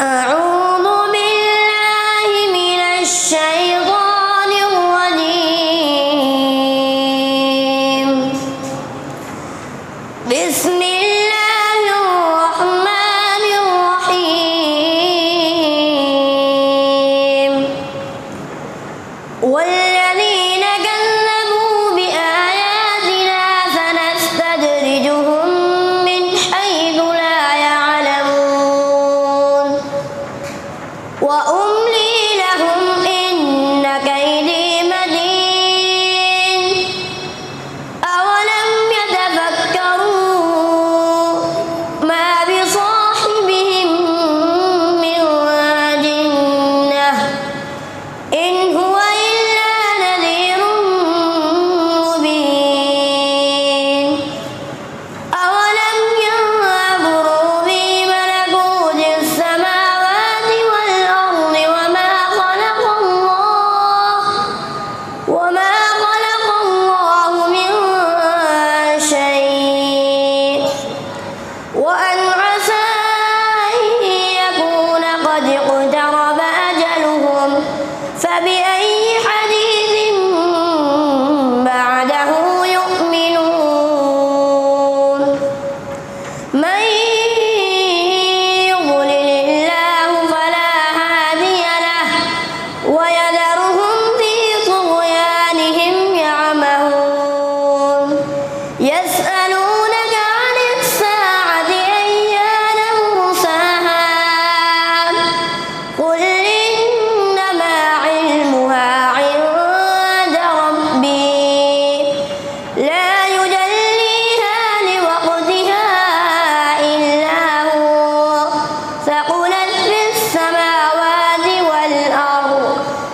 أعوذ بالله من الشيطان الرجيم. بسم الله الرحمن الرحيم. والذين كذبوا بآياتنا سنستدرجهم من حيث لا يعلمون وأملي لهم إن كيدي متين. أولم يتفكروا ما بصاحبهم من جنة إن هو إلا نذير مبين. أولم ينظروا في ملكوت السماوات والأرض وما خلق الله من شيء وأن عسى أن يكون قد اقترب أجلهم فبأي حديث بعده يؤمنون. من يضلل الله فلا هادي له ويذرهم في طغيانهم يعمهون. يسألونك عن الساعة أيان مرساها قل إنما علمها عند ربي لا يجليها لوقتها إلا هو ثقلت في السماوات والأرض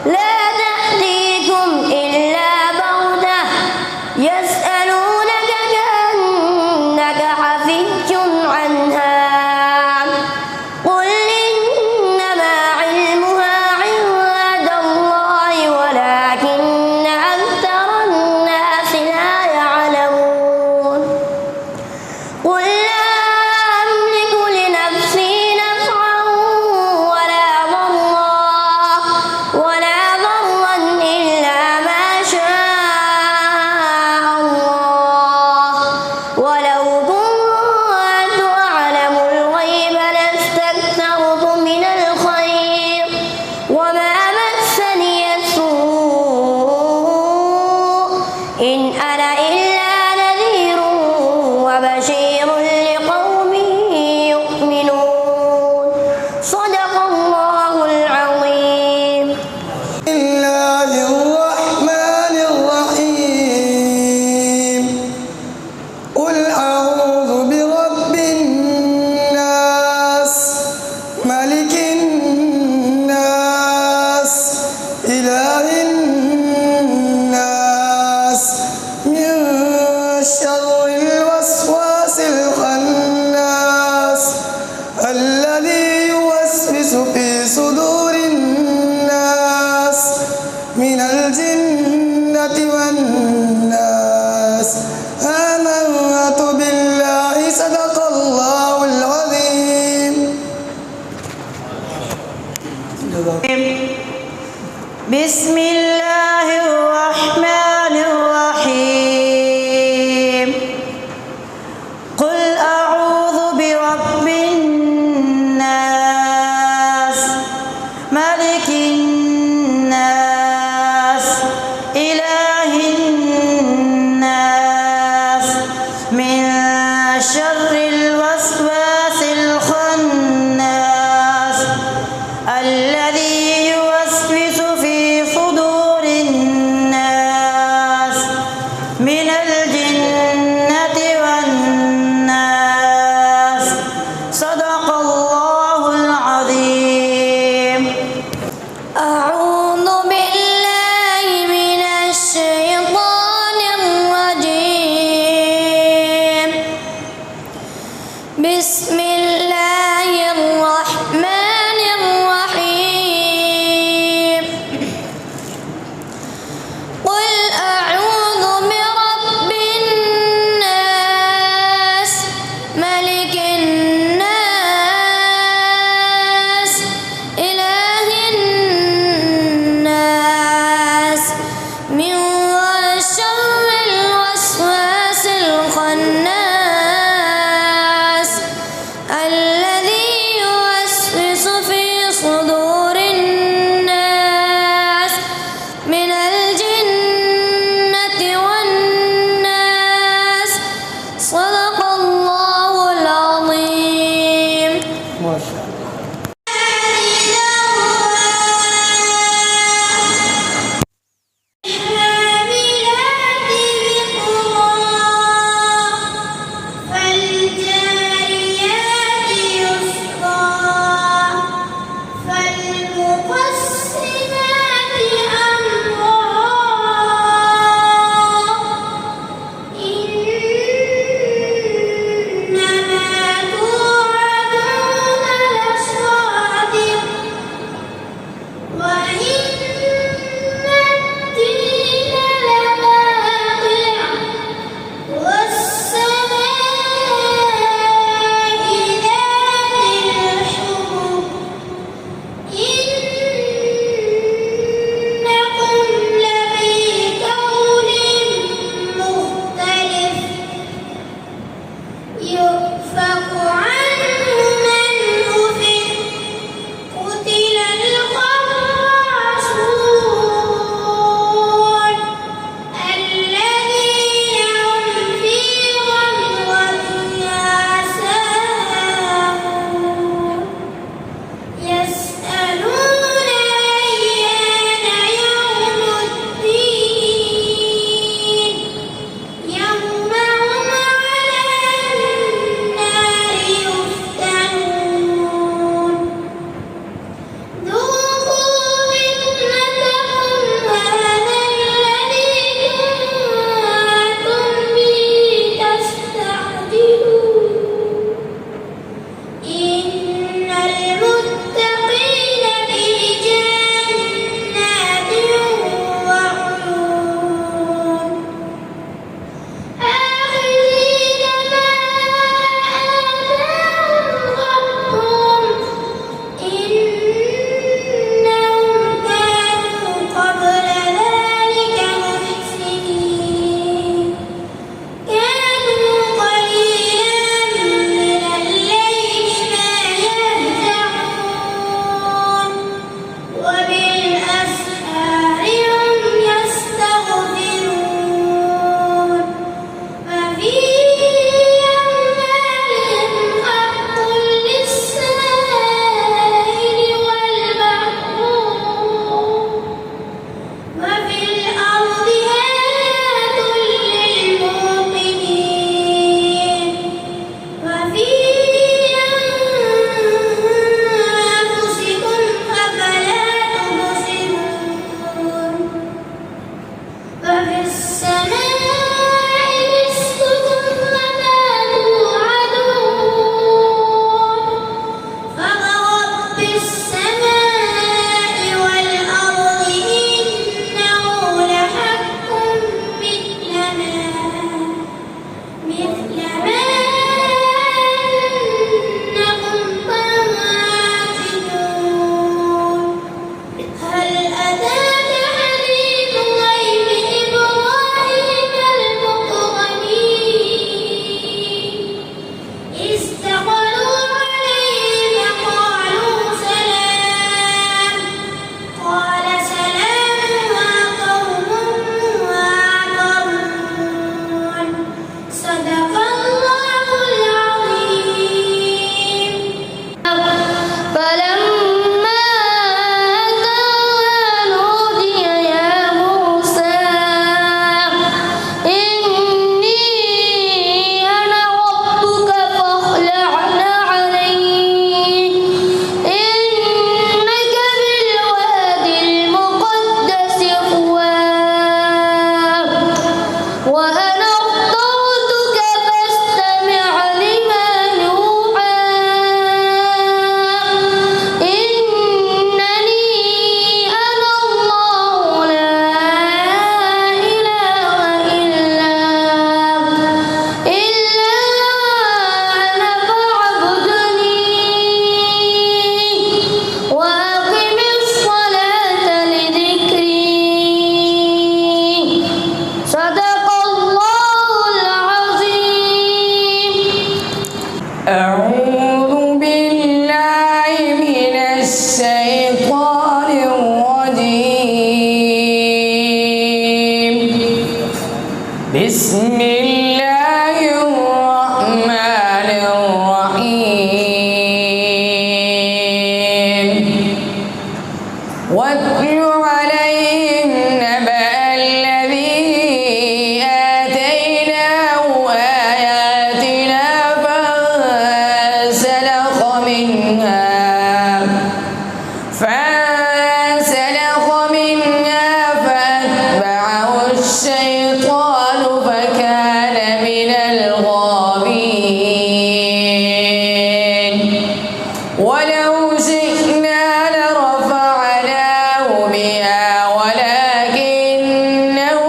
لا تأتيكم إلا بغتة يسألونك كأنك حفي عنها قل إنما علمها عند الله ولكن أكثر الناس لا يعلمون. قل لا أملك لنفسي نفعا ولا ضرا إلا ما شاء الله ولو كنت أعلم الغيب لاستكثرت من الخير وما مسني السوء إن أنا إلا نذير وبشير لقوم يؤمنون. صدق الله العظيم. بسم الله الرحمن الرحيم. قل أعوذ برب الناس ملك الناس إله الناس من شر الوسواس الخناس الذي يوسوس في صدور الناس من الجنة والناس. آمنت بالله صدق الله العظيم. بسم الله الرحمن الرحيم. قل أعوذ برب الناس ملك الناس إله الناس من شر الوسواس الخناس الذي يوسوس في صدور الناس من الجنة والناس. صدق الله العظيم. أعوذ بالله من الشيطان الرجيم. بسم الله الرحمن الرحيم. قل أعوذ برب الناس ملك الناس بوش واتل عليهم نبأ الذي آتيناه آياتنا فانسلخ منها فأتبعه الشيطان فكان من الغاوين ولو شئنا لرفعناه بها ولكنه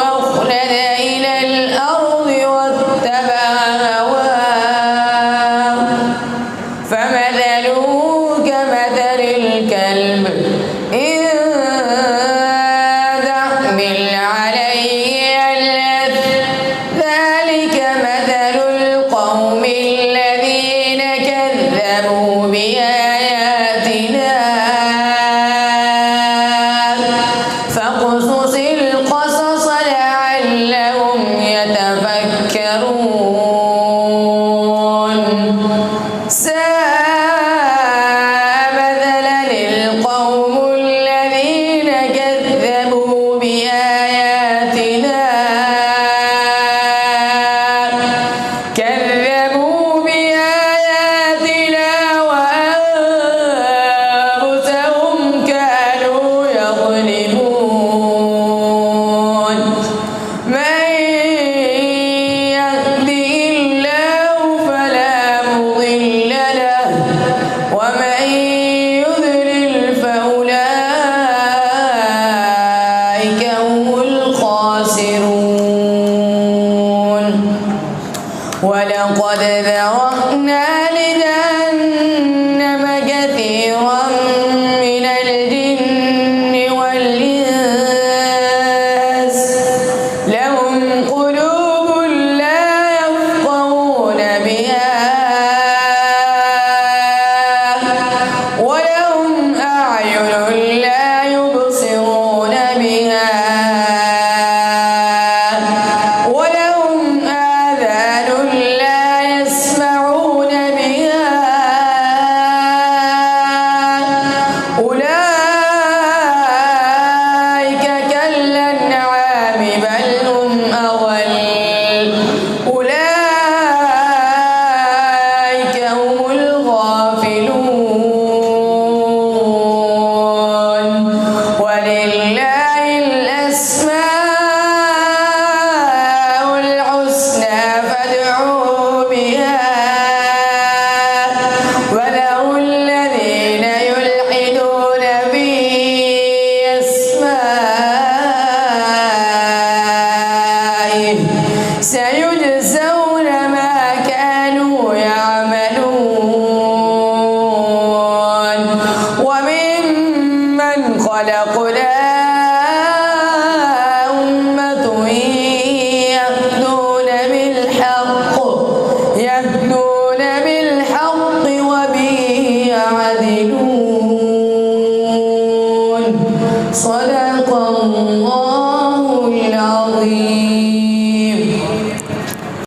أخلد إلى الأرض واتبع هواه فمثله كمثل الكلب إن تحمل عليه يلهث ذلك مثل القوم الذين كذبوا بآياتنا